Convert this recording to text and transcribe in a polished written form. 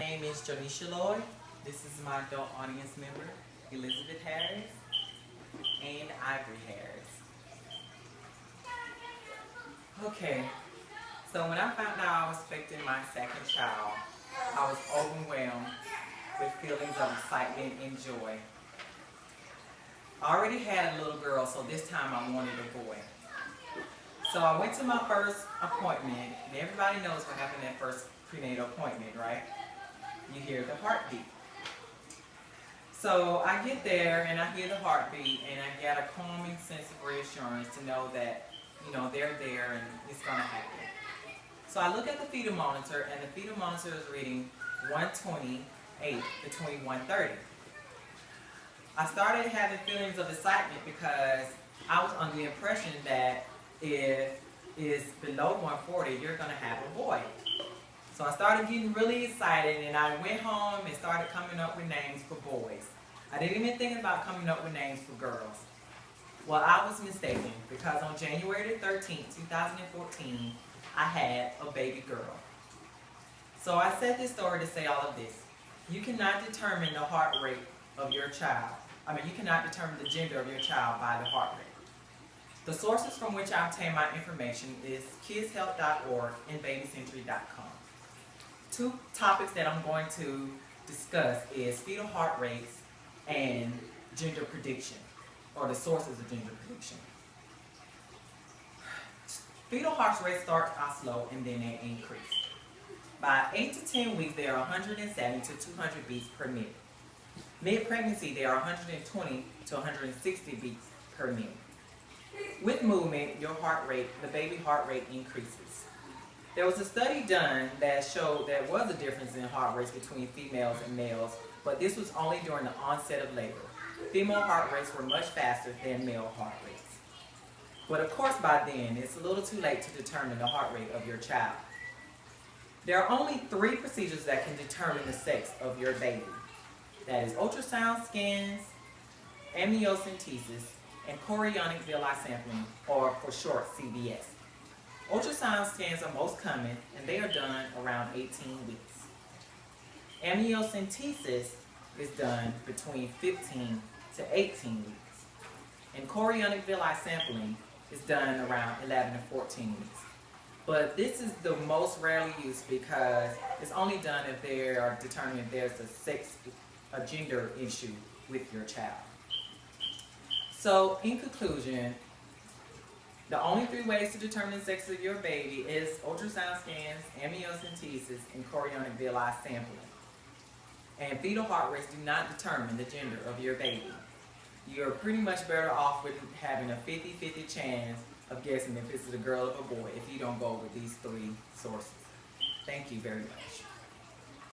name is Jonisha Lloyd. This is my adult audience member, Elizabeth Harris and Ivory Harris. Okay, so when I found out I was expecting my second child, I was overwhelmed with feelings of excitement and joy. I already had a little girl, so this time I wanted a boy. So I went to my first appointment, and everybody knows what happened at first prenatal appointment, right? You hear the heartbeat. So I get there and I hear the heartbeat, and I get a calming sense of reassurance to know that, they're there and it's going to happen. So I look at the fetal monitor, and the fetal monitor is reading 128 between 130. I started having feelings of excitement because I was under the impression that if it's below 140, you're going to have a boy. So I started getting really excited, and I went home and started coming up with names for boys. I didn't even think about coming up with names for girls. Well, I was mistaken, because on January 13th, 2014, I had a baby girl. So I said this story to say all of this. You cannot determine the heart rate of your child. You cannot determine the gender of your child by the heart rate. The sources from which I obtain my information is kidshealth.org and babycentury.com. Two topics that I'm going to discuss is fetal heart rates and gender prediction, or the sources of gender prediction. Fetal heart rates start out slow and then they increase. By 8 to 10 weeks, they are 170 to 200 beats per minute. Mid-pregnancy, they are 120 to 160 beats per minute. With movement, your heart rate, the baby heart rate increases. There was a study done that showed there was a difference in heart rates between females and males, but this was only during the onset of labor. Female heart rates were much faster than male heart rates. But of course by then, it's a little too late to determine the heart rate of your child. There are only 3 procedures that can determine the sex of your baby. That is ultrasound scans, amniocentesis, and chorionic villi sampling, or for short, CVS. Ultrasound scans are most common, and they are done around 18 weeks. Amniocentesis is done between 15 to 18 weeks. And chorionic villi sampling is done around 11 to 14 weeks. But this is the most rarely used because it's only done if they are determining if there's a gender issue with your child. So, in conclusion, the only 3 ways to determine the sex of your baby is ultrasound scans, amniocentesis, and chorionic villi sampling. And fetal heart rates do not determine the gender of your baby. You're pretty much better off with having a 50-50 chance of guessing if it's a girl or a boy if you don't go with these 3 sources. Thank you very much.